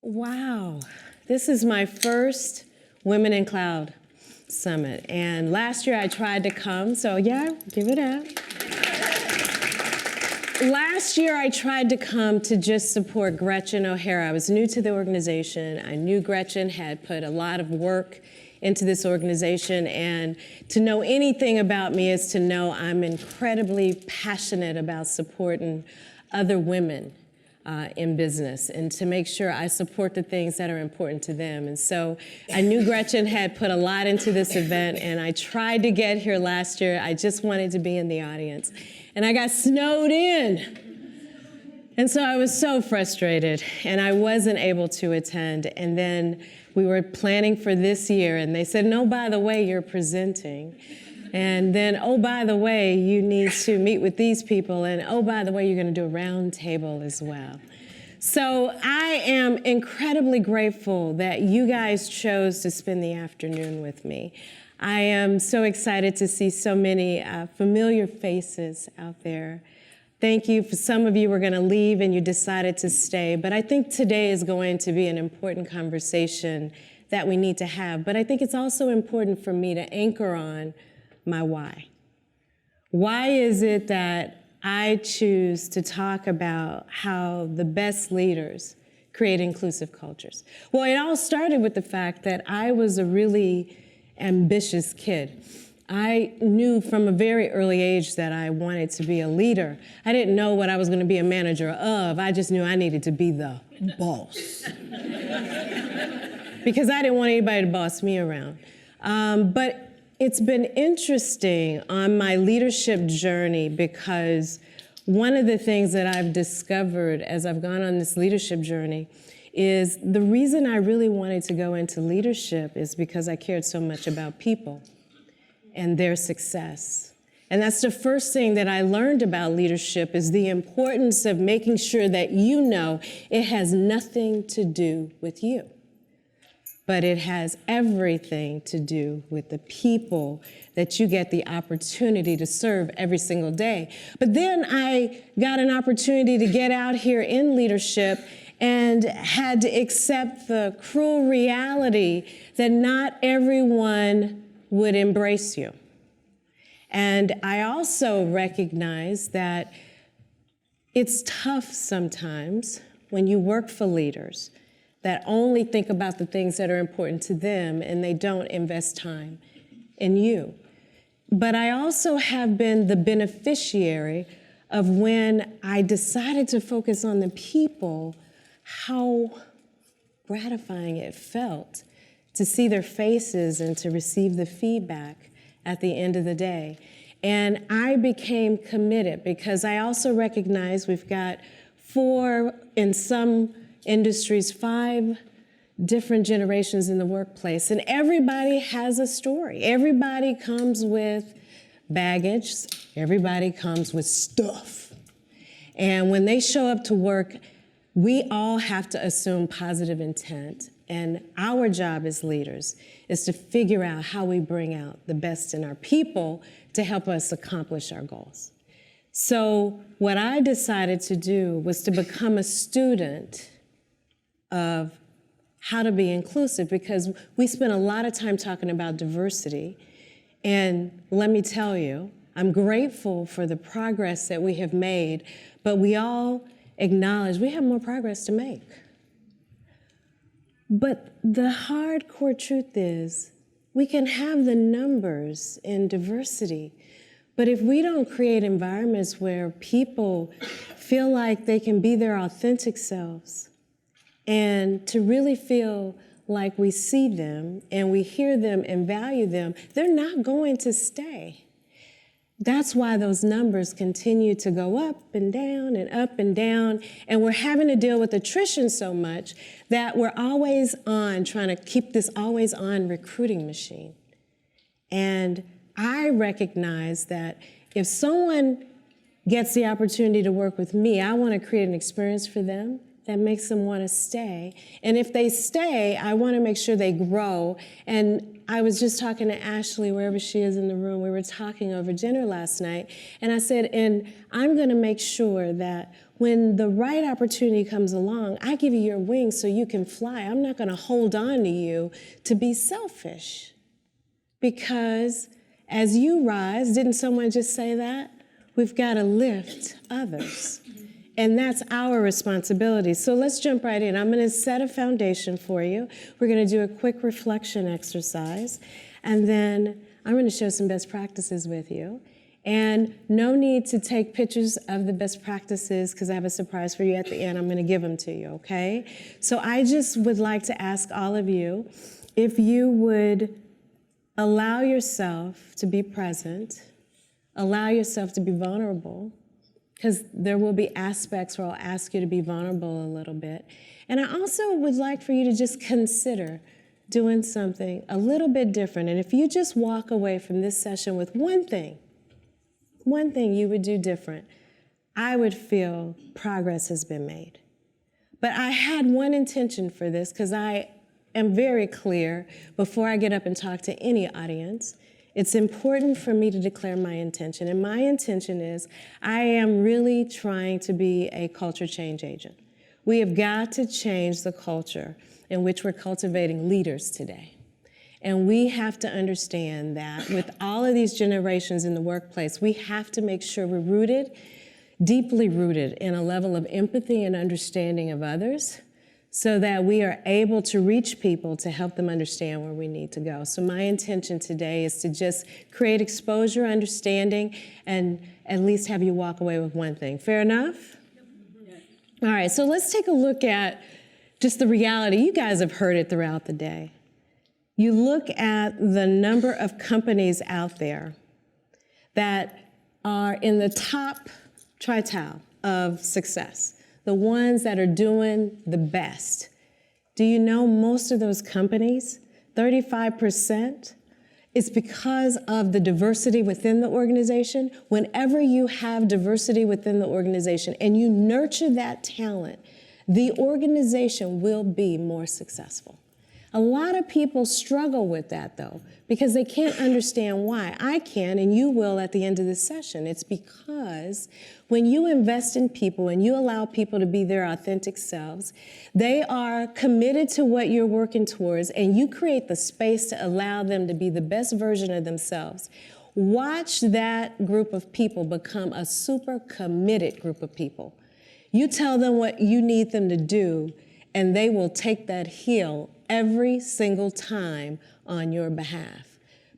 Wow, this is my first Women in Cloud Summit. And last year I tried to come, so yeah, give it up. Last year I tried to come to just support Gretchen O'Hara. I was new to the organization. I knew Gretchen had put a lot of work into this organization, and to know anything about me is to know I'm incredibly passionate about supporting other women in business and to make sure I support the things that are important to them. And so I knew Gretchen had put a lot into this event, and I tried to get here last year. I just wanted to be in the audience. And I got snowed in. And so I was so frustrated, and I wasn't able to attend. And then we were planning for this year, and they said, no, by the way, you're presenting. And then, oh, by the way, you need to meet with these people. And oh, by the way, you're going to do a round table as well. So I am incredibly grateful that you guys chose to spend the afternoon with me. I am so excited to see so many familiar faces out there. Thank you. For some of you were going to leave and you decided to stay. But I think today is going to be an important conversation that we need to have. But I think it's also important for me to anchor on my why. Why is it that I choose to talk about how the best leaders create inclusive cultures? Well, it all started with the fact that I was a really ambitious kid. I knew from a very early age that I wanted to be a leader. I didn't know what I was going to be a manager of. I just knew I needed to be the boss. Because I didn't want anybody to boss me around. But it's been interesting on my leadership journey because one of the things that I've discovered as I've gone on this leadership journey is the reason I really wanted to go into leadership is because I cared so much about people and their success. And that's the first thing that I learned about leadership is the importance of making sure that you know it has nothing to do with you. But it has everything to do with the people that you get the opportunity to serve every single day. But then I got an opportunity to get out here in leadership and had to accept the cruel reality that not everyone would embrace you. And I also recognize that it's tough sometimes when you work for leaders that only think about the things that are important to them and they don't invest time in you. But I also have been the beneficiary of when I decided to focus on the people, how gratifying it felt to see their faces and to receive the feedback at the end of the day. And I became committed because I also recognize we've got 4, in some industries, 5 different generations in the workplace, and everybody has a story. Everybody comes with baggage. Everybody comes with stuff. And when they show up to work, we all have to assume positive intent. And our job as leaders is to figure out how we bring out the best in our people to help us accomplish our goals. So what I decided to do was to become a student of how to be inclusive, because we spend a lot of time talking about diversity. And let me tell you, I'm grateful for the progress that we have made, but we all acknowledge we have more progress to make. But the hardcore truth is we can have the numbers in diversity, but if we don't create environments where people feel like they can be their authentic selves, and to really feel like we see them and we hear them and value them, they're not going to stay. That's why those numbers continue to go up and down and up and down. And we're having to deal with attrition so much that we're always on, trying to keep this always on recruiting machine. And I recognize that if someone gets the opportunity to work with me, I want to create an experience for them that makes them want to stay. And if they stay, I want to make sure they grow. And I was just talking to Ashley, wherever she is in the room. We were talking over dinner last night, and I said, and I'm going to make sure that when the right opportunity comes along, I give you your wings so you can fly. I'm not going to hold on to you to be selfish. Because as you rise, didn't someone just say that? We've got to lift others. And that's our responsibility. So let's jump right in. I'm going to set a foundation for you. We're going to do a quick reflection exercise. And then I'm going to share some best practices with you. And no need to take pictures of the best practices because I have a surprise for you at the end. I'm going to give them to you, okay? So I just would like to ask all of you if you would allow yourself to be present, allow yourself to be vulnerable, because there will be aspects where I'll ask you to be vulnerable a little bit. And I also would like for you to just consider doing something a little bit different. And if you just walk away from this session with one thing you would do different, I would feel progress has been made. But I had one intention for this because I am very clear before I get up and talk to any audience. It's important for me to declare my intention. And my intention is I am really trying to be a culture change agent. We have got to change the culture in which we're cultivating leaders today. And we have to understand that with all of these generations in the workplace, we have to make sure we're rooted, deeply rooted in a level of empathy and understanding of others, so that we are able to reach people to help them understand where we need to go. So my intention today is to just create exposure, understanding, and at least have you walk away with one thing. Fair enough? All right, so let's take a look at just the reality. You guys have heard it throughout the day. You look at the number of companies out there that are in the top tritile of success, the ones that are doing the best. Do you know most of those companies, 35%, is because of the diversity within the organization? Whenever you have diversity within the organization and you nurture that talent, the organization will be more successful. A lot of people struggle with that, though, because they can't understand why. I can, and you will at the end of this session. It's because when you invest in people and you allow people to be their authentic selves, they are committed to what you're working towards, and you create the space to allow them to be the best version of themselves. Watch that group of people become a super committed group of people. You tell them what you need them to do, and they will take that hill every single time on your behalf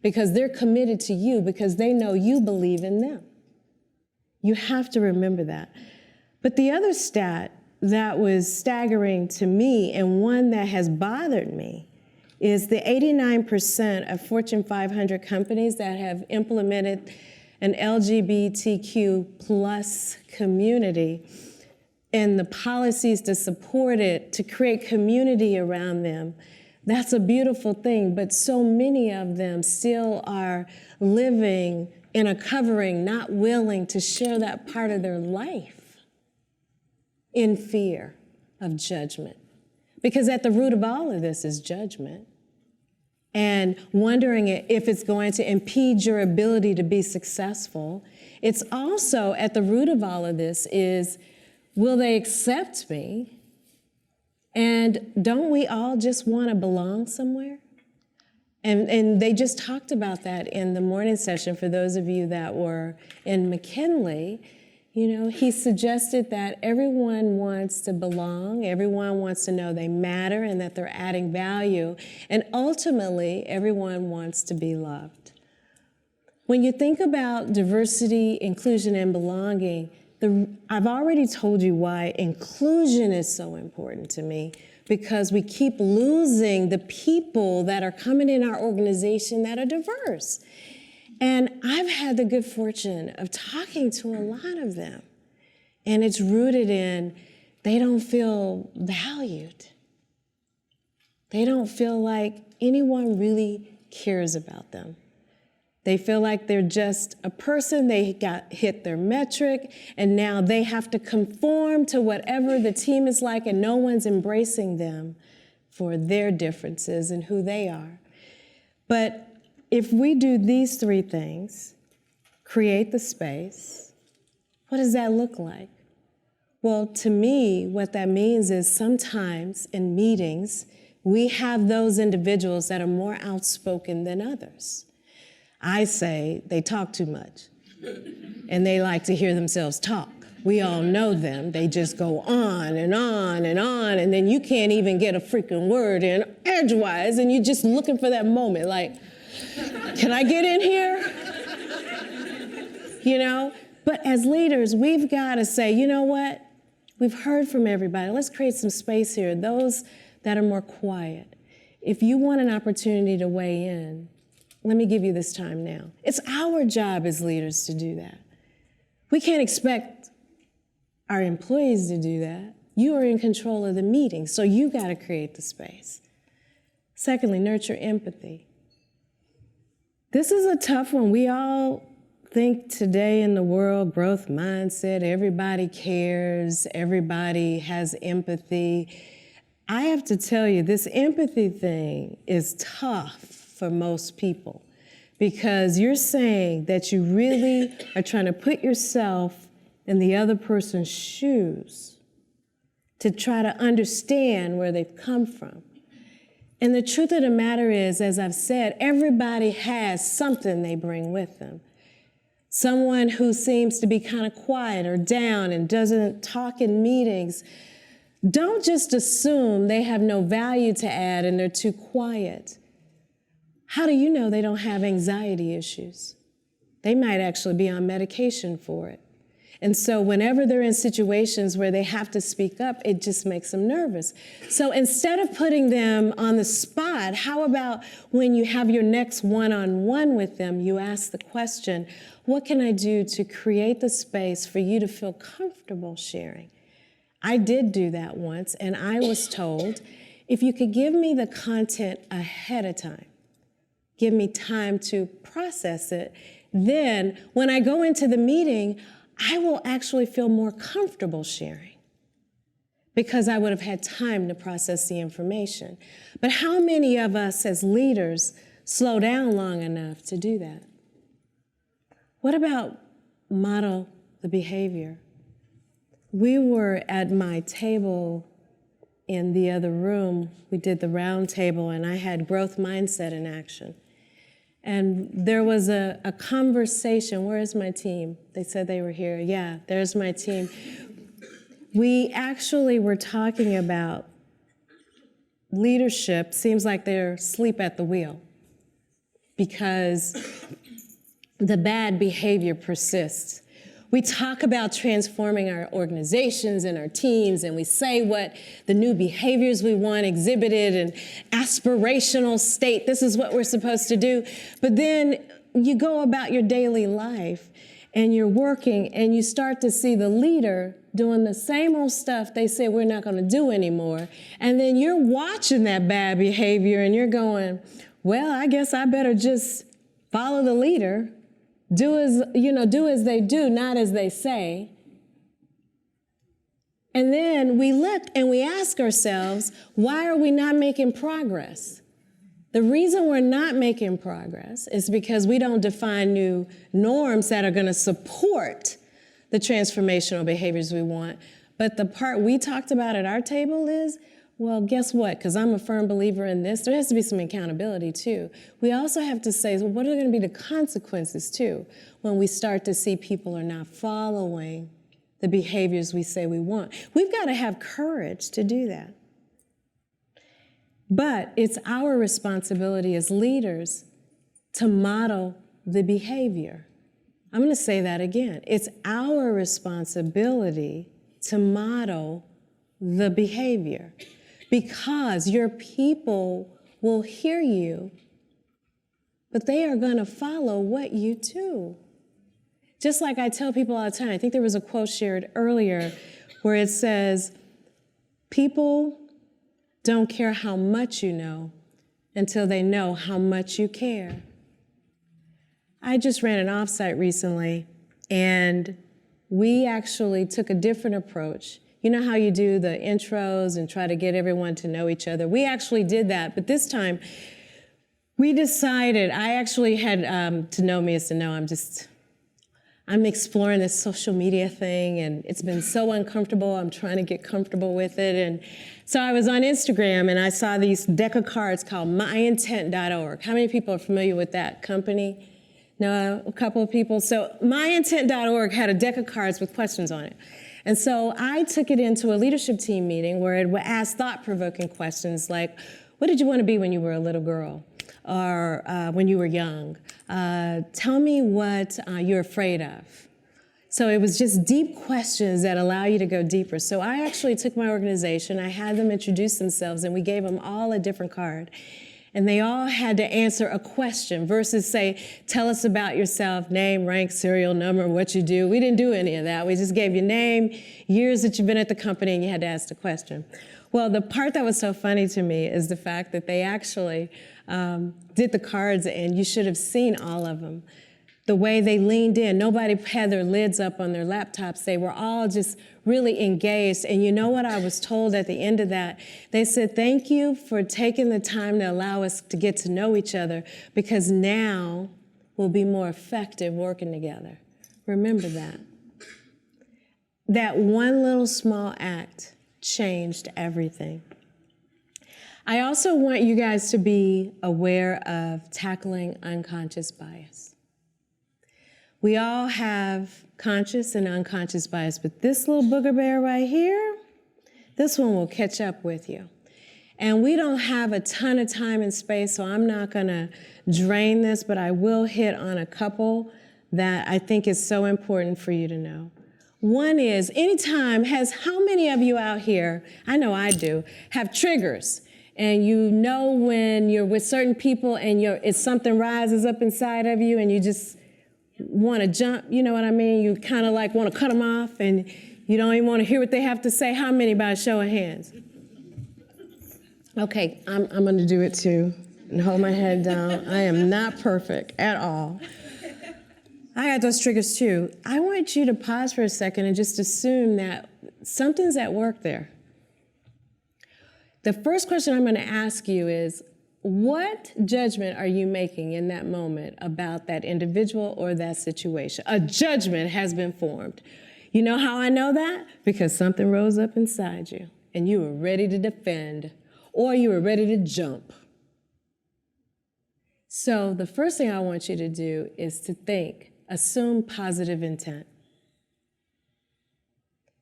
because they're committed to you because they know you believe in them. You have to remember that. But the other stat that was staggering to me and one that has bothered me is the 89% of Fortune 500 companies that have implemented an LGBTQ plus community and the policies to support it, to create community around them. That's a beautiful thing, but so many of them still are living in a covering, not willing to share that part of their life in fear of judgment. Because at the root of all of this is judgment. And wondering if it's going to impede your ability to be successful. It's also at the root of all of this is, will they accept me? And don't we all just want to belong somewhere? And they just talked about that in the morning session for those of you that were in McKinley. You know, he suggested that everyone wants to belong, everyone wants to know they matter and that they're adding value, and ultimately, everyone wants to be loved. When you think about diversity, inclusion, and belonging, I've already told you why inclusion is so important to me, because we keep losing the people that are coming in our organization that are diverse. And I've had the good fortune of talking to a lot of them. And it's rooted in they don't feel valued. They don't feel like anyone really cares about them. They feel like they're just a person, they hit their metric, and now they have to conform to whatever the team is like, and no one's embracing them for their differences and who they are. But if we do these three things, create the space, what does that look like? Well, to me, what that means is sometimes in meetings, we have those individuals that are more outspoken than others. I say they talk too much, and they like to hear themselves talk. We all know them. They just go on and on and on, and then you can't even get a freaking word in edgewise, and you're just looking for that moment, like, can I get in here? You know? But as leaders, we've got to say, you know what? We've heard from everybody. Let's create some space here. Those that are more quiet. If you want an opportunity to weigh in, let me give you this time now. It's our job as leaders to do that. We can't expect our employees to do that. You are in control of the meeting, so you got to create the space. Secondly, nurture empathy. This is a tough one. We all think today in the world, growth mindset, everybody cares, everybody has empathy. I have to tell you, this empathy thing is tough for most people because you're saying that you really are trying to put yourself in the other person's shoes to try to understand where they've come from. And the truth of the matter is, as I've said, everybody has something they bring with them. Someone who seems to be kind of quiet or down and doesn't talk in meetings, don't just assume they have no value to add and they're too quiet. How do you know they don't have anxiety issues? They might actually be on medication for it. And so whenever they're in situations where they have to speak up, it just makes them nervous. So instead of putting them on the spot, how about when you have your next one-on-one with them, you ask the question, what can I do to create the space for you to feel comfortable sharing? I did do that once, and I was told, if you could give me the content ahead of time, give me time to process it, then when I go into the meeting, I will actually feel more comfortable sharing because I would have had time to process the information. But how many of us as leaders slow down long enough to do that? What about model the behavior? We were at my table in the other room. We did the round table, and I had growth mindset in action. And there was a conversation. Where is my team? They said they were here. Yeah, there's my team. We actually were talking about leadership. Seems like they're asleep at the wheel because the bad behavior persists. We talk about transforming our organizations and our teams, and we say what the new behaviors we want exhibited and aspirational state, this is what we're supposed to do. But then you go about your daily life and you're working and you start to see the leader doing the same old stuff they say we're not going to do anymore. And then you're watching that bad behavior and you're going, well, I guess I better just follow the leader. Do as they do, not as they say. And then we look and we ask ourselves, why are we not making progress? The reason we're not making progress is because we don't define new norms that are going to support the transformational behaviors we want. But the part we talked about at our table is, well, guess what? Because I'm a firm believer in this, there has to be some accountability too. We also have to say, well, what are going to be the consequences too when we start to see people are not following the behaviors we say we want? We've got to have courage to do that. But it's our responsibility as leaders to model the behavior. I'm going to say that again. It's our responsibility to model the behavior. Because your people will hear you, but they are going to follow what you do. Just like I tell people all the time, I think there was a quote shared earlier where it says, people don't care how much you know until they know how much you care. I just ran an offsite recently, and we actually took a different approach. You know how you do the intros and try to get everyone to know each other? We actually did that, but this time we decided, I actually had, to know me is to know I'm exploring this social media thing, and it's been so uncomfortable. I'm trying to get comfortable with it. And so I was on Instagram, and I saw these deck of cards called myintent.org. How many people are familiar with that company? No, a couple of people. So myintent.org had a deck of cards with questions on it. And so I took it into a leadership team meeting where it would ask thought-provoking questions like, what did you want to be when you were a little girl? Or when you were young? Tell me what you're afraid of. So it was just deep questions that allow you to go deeper. So I actually took my organization, I had them introduce themselves, and we gave them all a different card. And they all had to answer a question versus say, tell us about yourself, name, rank, serial number, what you do. We didn't do any of that. We just gave you name, years that you've been at the company, and you had to ask the question. Well, the part that was so funny to me is the fact that they actually did the cards, and you should have seen all of them. The way they leaned in, nobody had their lids up on their laptops. They were all just really engaged. And you know what I was told at the end of that? They said, thank you for taking the time to allow us to get to know each other, because now we'll be more effective working together. Remember that. That one little small act changed everything. I also want you guys to be aware of tackling unconscious bias. We all have conscious and unconscious bias, but this little booger bear right here, this one will catch up with you. And we don't have a ton of time and space, so I'm not gonna drain this, but I will hit on a couple that I think is so important for you to know. One is, how many of you out here, I know I do, have triggers? And you know when you're with certain people and if something rises up inside of you and you just want to jump, you know what I mean? You kind of like want to cut them off and you don't even want to hear what they have to say. How many by a show of hands? Okay, I'm going to do it too and hold my head down. I am not perfect at all. I got those triggers too. I want you to pause for a second and just assume that something's at work there. The first question I'm going to ask you is, what judgment are you making in that moment about that individual or that situation? A judgment has been formed. You know how I know that? Because something rose up inside you and you were ready to defend or you were ready to jump. So the first thing I want you to do is to assume positive intent.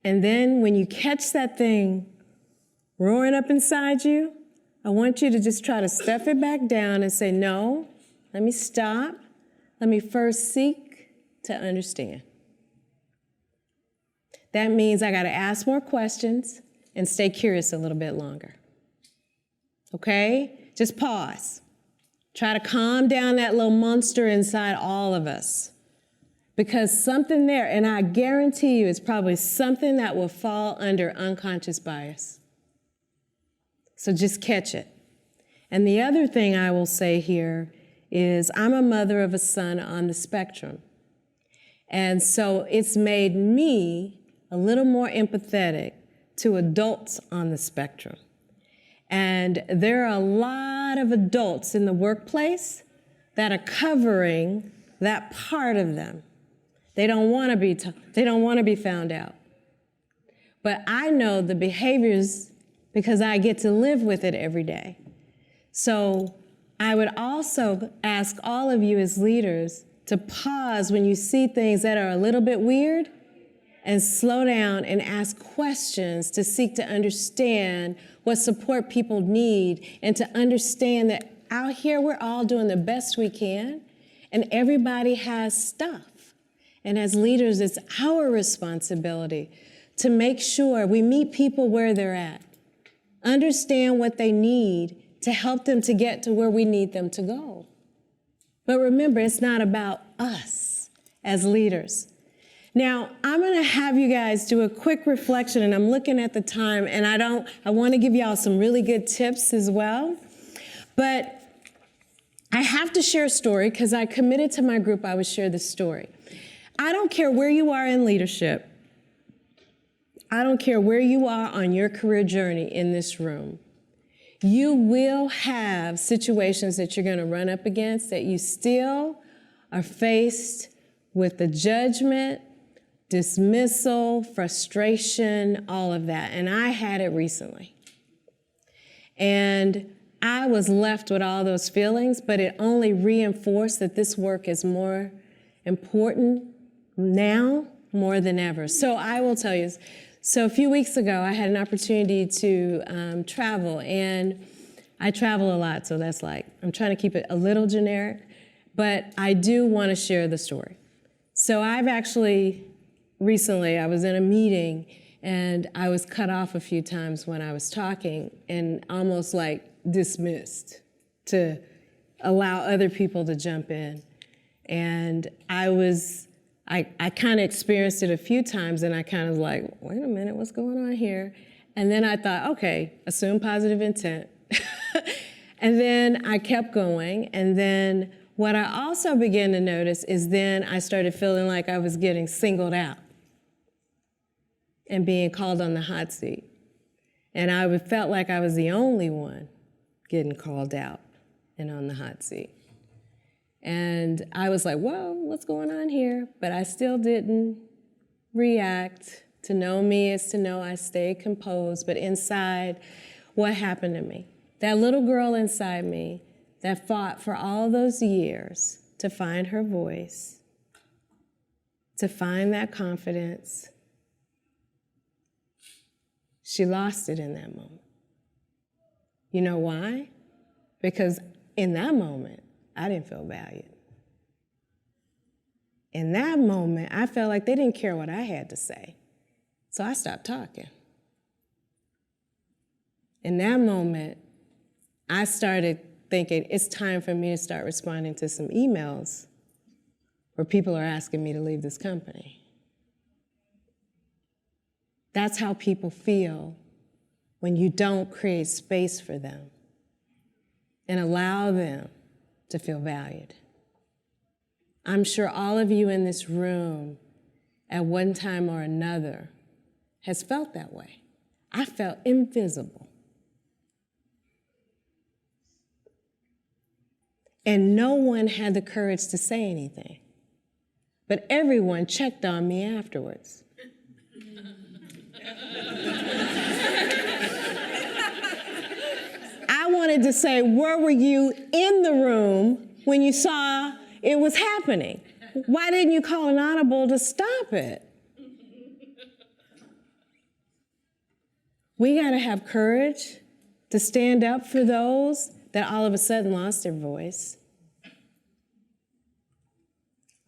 And then when you catch that thing roaring up inside you, I want you to just try to stuff it back down and say, no, let me stop. Let me first seek to understand. That means I got to ask more questions and stay curious a little bit longer. Okay? Just pause. Try to calm down that little monster inside all of us. Because something there, and I guarantee you it's probably something that will fall under unconscious bias. So just catch it. And the other thing I will say here is I'm a mother of a son on the spectrum. And so it's made me a little more empathetic to adults on the spectrum. And there are a lot of adults in the workplace that are covering that part of them. They don't want to be found out. But I know the behaviors because I get to live with it every day. So I would also ask all of you as leaders to pause when you see things that are a little bit weird and slow down and ask questions to seek to understand what support people need and to understand that out here we're all doing the best we can and everybody has stuff. And as leaders, it's our responsibility to make sure we meet people where they're at. Understand what they need to help them to get to where we need them to go. But remember, it's not about us as leaders. Now, I'm going to have you guys do a quick reflection, and I'm looking at the time, and I want to give y'all some really good tips as well. But I have to share a story because I committed to my group I would share this story. I don't care where you are in leadership. I don't care where you are on your career journey in this room. You will have situations that you're going to run up against that you still are faced with the judgment, dismissal, frustration, all of that. And I had it recently. And I was left with all those feelings, but it only reinforced that this work is more important now more than ever. So I will tell you, so a few weeks ago, I had an opportunity to travel, and I travel a lot, so that's like, I'm trying to keep it a little generic, but I do want to share the story. So I've actually, recently, I was in a meeting, and I was cut off a few times when I was talking, and almost like dismissed to allow other people to jump in. And I kind of experienced it a few times, and I kind of like, wait a minute, what's going on here? And then I thought, okay, assume positive intent. And then I kept going, and then what I also began to notice is then I started feeling like I was getting singled out and being called on the hot seat. And I felt like I was the only one getting called out and on the hot seat. And I was like, whoa, what's going on here? But I still didn't react. To know me is to know I stayed composed. But inside, what happened to me? That little girl inside me that fought for all those years to find her voice, to find that confidence, she lost it in that moment. You know why? Because in that moment, I didn't feel valued. In that moment, I felt like they didn't care what I had to say. So I stopped talking. In that moment, I started thinking it's time for me to start responding to some emails where people are asking me to leave this company. That's how people feel when you don't create space for them and allow them to feel valued. I'm sure all of you in this room at one time or another has felt that way. I felt invisible. And no one had the courage to say anything. But everyone checked on me afterwards. I wanted to say, where were you in the room when you saw it was happening? Why didn't you call an audible to stop it? We gotta have courage to stand up for those that all of a sudden lost their voice.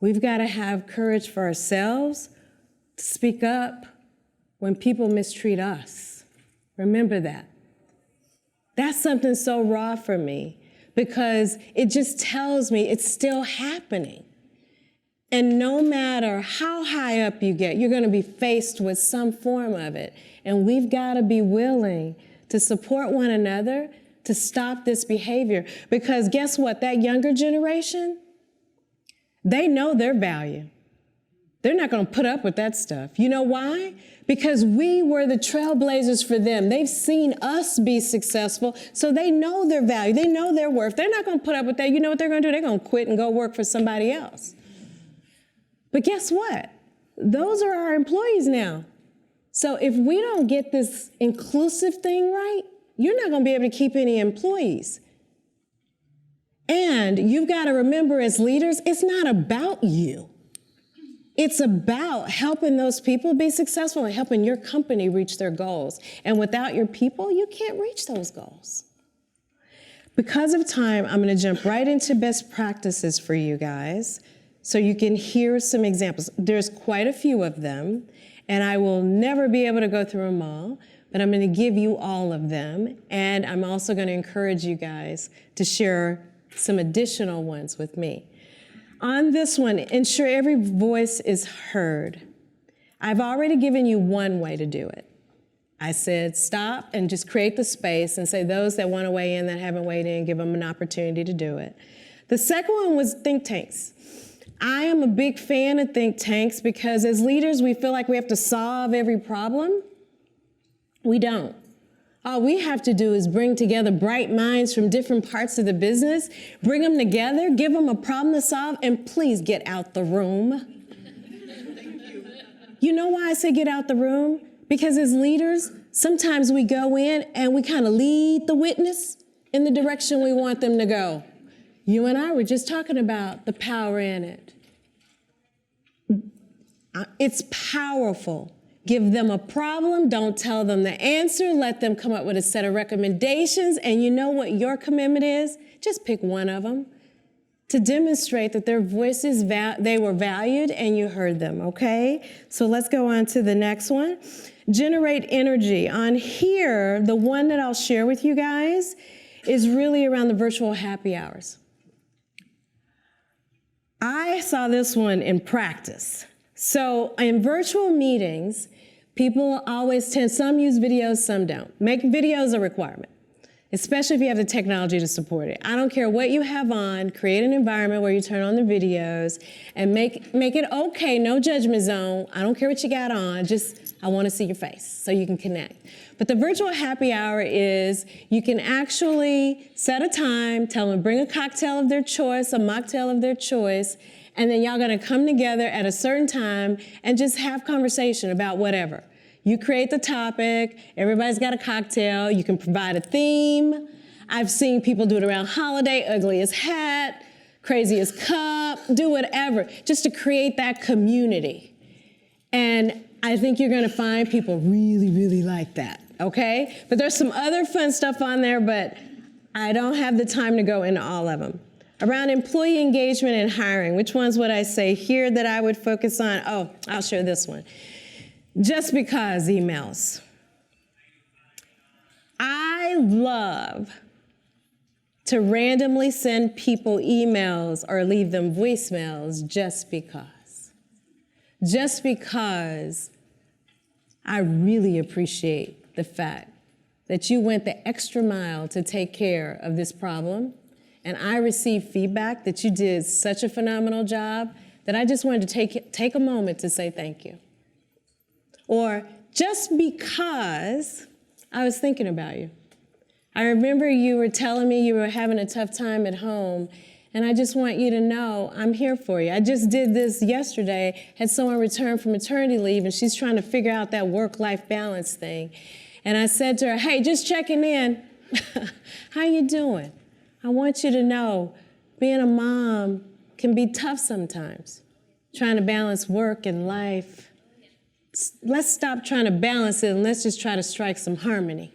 We've gotta have courage for ourselves to speak up when people mistreat us. Remember that. That's something so raw for me because it just tells me it's still happening. And no matter how high up you get, you're gonna be faced with some form of it. And we've gotta be willing to support one another to stop this behavior. Because guess what? That younger generation, they know their value. They're not gonna put up with that stuff. You know why? Because we were the trailblazers for them. They've seen us be successful, so they know their value, they know their worth. They're not gonna put up with that. You know what they're gonna do? They're gonna quit and go work for somebody else. But guess what? Those are our employees now. So if we don't get this inclusive thing right, you're not gonna be able to keep any employees. And you've gotta remember as leaders, it's not about you. It's about helping those people be successful and helping your company reach their goals. And without your people, you can't reach those goals. Because of time, I'm gonna jump right into best practices for you guys so you can hear some examples. There's quite a few of them, and I will never be able to go through them all, but I'm gonna give you all of them. And I'm also gonna encourage you guys to share some additional ones with me. On this one, ensure every voice is heard. I've already given you one way to do it. I said stop and just create the space and say those that want to weigh in that haven't weighed in, give them an opportunity to do it. The second one was think tanks. I am a big fan of think tanks because as leaders, we feel like we have to solve every problem. We don't. All we have to do is bring together bright minds from different parts of the business, bring them together, give them a problem to solve, and please get out the room. You know why I say get out the room? Because as leaders, sometimes we go in and we kind of lead the witness in the direction we want them to go. You and I were just talking about the power in it. It's powerful. Give them a problem, don't tell them the answer, let them come up with a set of recommendations, and you know what your commitment is? Just pick one of them to demonstrate that their voices, they were valued and you heard them, okay? So let's go on to the next one. Generate energy. On here, the one that I'll share with you guys is really around the virtual happy hours. I saw this one in practice. So in virtual meetings, people always some use videos, some don't. Make videos a requirement, especially if you have the technology to support it. I don't care what you have on, create an environment where you turn on the videos and make it okay, no judgment zone. I don't care what you got on, just I want to see your face so you can connect. But the virtual happy hour is you can actually set a time, tell them bring a cocktail of their choice, a mocktail of their choice, and then y'all gonna come together at a certain time and just have conversation about whatever. You create the topic, everybody's got a cocktail, you can provide a theme. I've seen people do it around holiday, ugliest hat, craziest cup, do whatever, just to create that community. And I think you're gonna find people really, really like that, okay? But there's some other fun stuff on there, but I don't have the time to go into all of them. Around employee engagement and hiring, which ones would I say here that I would focus on? Oh, I'll share this one. Just because emails. I love to randomly send people emails or leave them voicemails just because. Just because I really appreciate the fact that you went the extra mile to take care of this problem. And I received feedback that you did such a phenomenal job that I just wanted to take a moment to say thank you. Or just because I was thinking about you. I remember you were telling me you were having a tough time at home, and I just want you to know I'm here for you. I just did this yesterday, had someone return from maternity leave, and she's trying to figure out that work-life balance thing. And I said to her, hey, just checking in. How you doing? I want you to know being a mom can be tough sometimes, trying to balance work and life. Let's stop trying to balance it and let's just try to strike some harmony.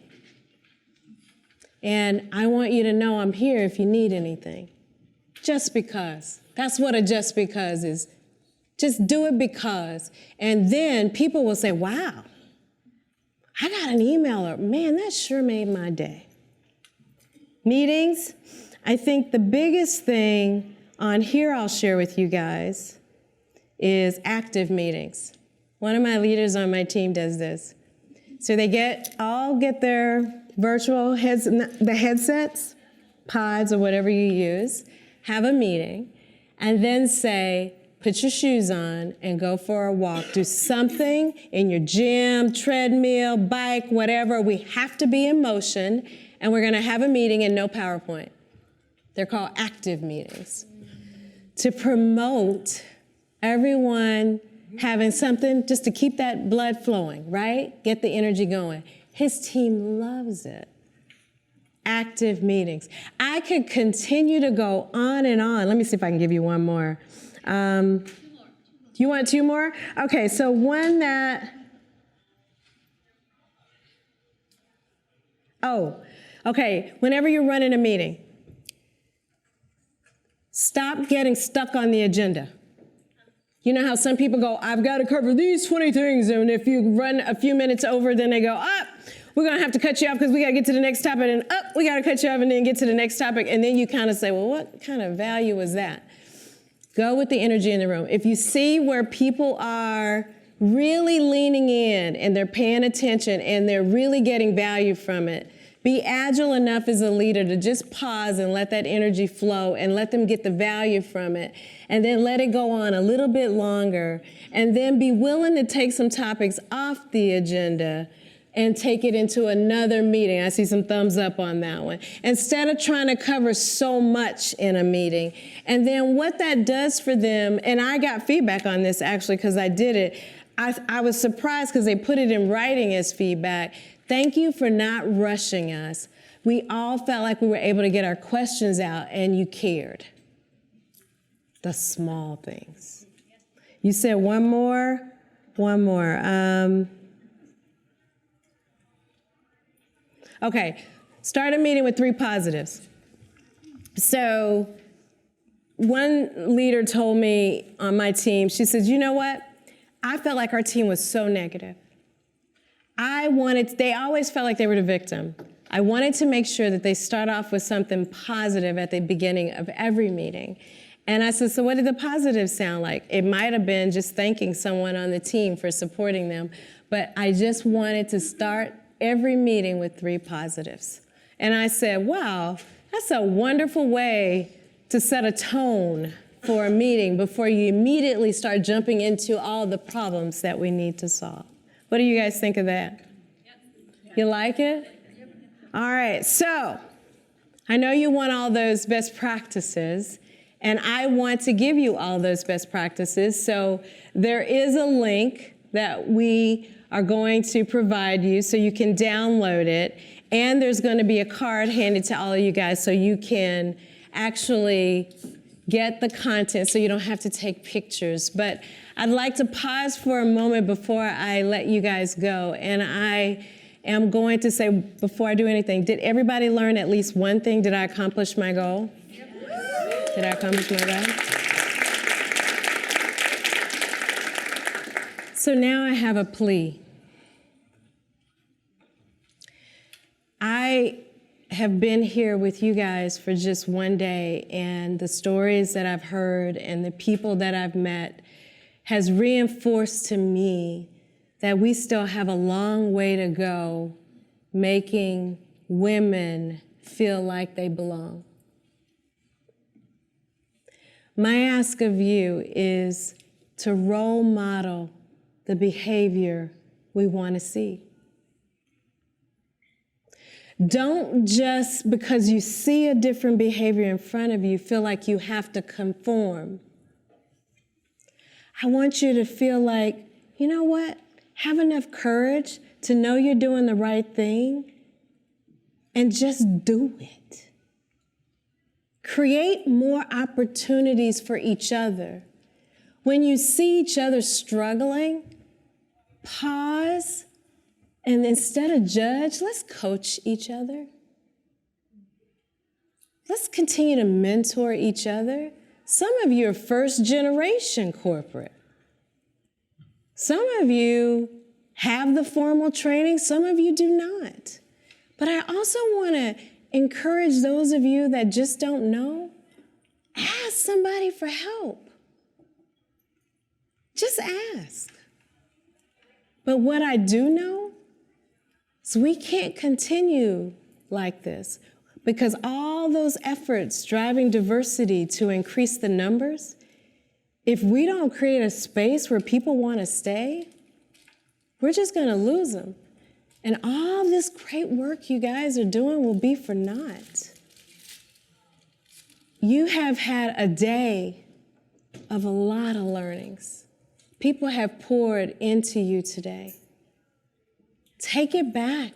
And I want you to know I'm here if you need anything. Just because. That's what a just because is. Just do it because. And then people will say, wow, I got an email, or man, that sure made my day. Meetings, I think the biggest thing on here I'll share with you guys is active meetings. One of my leaders on my team does this. So they all get their virtual headsets, pods, or whatever you use, have a meeting, and then say, put your shoes on and go for a walk. Do something in your gym, treadmill, bike, whatever. We have to be in motion, and we're gonna have a meeting and no PowerPoint. They're called active meetings. To promote everyone having something just to keep that blood flowing, right? Get the energy going. His team loves it. Active meetings. I could continue to go on and on. Let me see if I can give you one more. You want two more? Okay, so one that, okay, whenever you're running a meeting, stop getting stuck on the agenda. You know how some people go, I've got to cover these 20 things, and if you run a few minutes over, then they go, we're going to have to cut you off because we got to get to the next topic, and we got to cut you off and then get to the next topic, and then you kind of say, well, what kind of value is that? Go with the energy in the room. If you see where people are really leaning in and they're paying attention and they're really getting value from it, be agile enough as a leader to just pause and let that energy flow and let them get the value from it, and then let it go on a little bit longer, and then be willing to take some topics off the agenda and take it into another meeting. I see some thumbs up on that one. Instead of trying to cover so much in a meeting. And then what that does for them, and I got feedback on this actually because I did it. I was surprised because they put it in writing as feedback. Thank you for not rushing us. We all felt like we were able to get our questions out and you cared. The small things. You said one more? One more. Okay, start a meeting with 3 positives. So one leader told me on my team, she said, you know what? I felt like our team was so negative. They always felt like they were the victim. I wanted to make sure that they start off with something positive at the beginning of every meeting. And I said, so what did the positives sound like? It might have been just thanking someone on the team for supporting them, but I just wanted to start every meeting with 3 positives. And I said, wow, that's a wonderful way to set a tone for a meeting before you immediately start jumping into all the problems that we need to solve. What do you guys think of that? You like it? All right, so I know you want all those best practices, and I want to give you all those best practices. So there is a link that we are going to provide you so you can download it. And there's going to be a card handed to all of you guys so you can actually get the content so you don't have to take pictures. But I'd like to pause for a moment before I let you guys go. And I am going to say, before I do anything, did everybody learn at least one thing? Did I accomplish my goal? Did I accomplish my goal? So now I have a plea. I have been here with you guys for just one day, and the stories that I've heard and the people that I've met has reinforced to me that we still have a long way to go making women feel like they belong. My ask of you is to role model the behavior we want to see. Don't just because you see a different behavior in front of you feel like you have to conform. I want you to feel like, you know what? Have enough courage to know you're doing the right thing and just do it. Create more opportunities for each other. When you see each other struggling, pause, and instead of judge, let's coach each other. Let's continue to mentor each other. Some of you are first generation corporate. Some of you have the formal training, some of you do not. But I also want to encourage those of you that just don't know, ask somebody for help. Just ask. But what I do know is we can't continue like this because all those efforts driving diversity to increase the numbers, if we don't create a space where people want to stay, we're just going to lose them. And all this great work you guys are doing will be for naught. You have had a day of a lot of learnings. People have poured into you today. Take it back.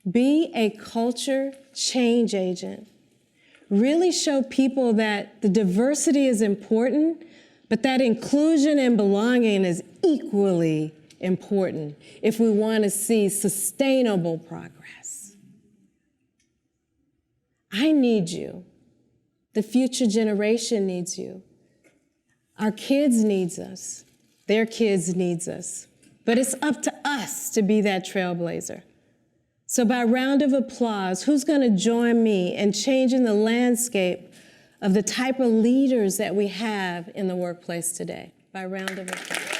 Be a culture change agent. Really show people that the diversity is important, but that inclusion and belonging is equally important if we want to see sustainable progress. I need you. The future generation needs you. Our kids needs us. Their kids needs us. But it's up to us to be that trailblazer. So by round of applause, who's going to join me in changing the landscape of the type of leaders that we have in the workplace today? By round of applause.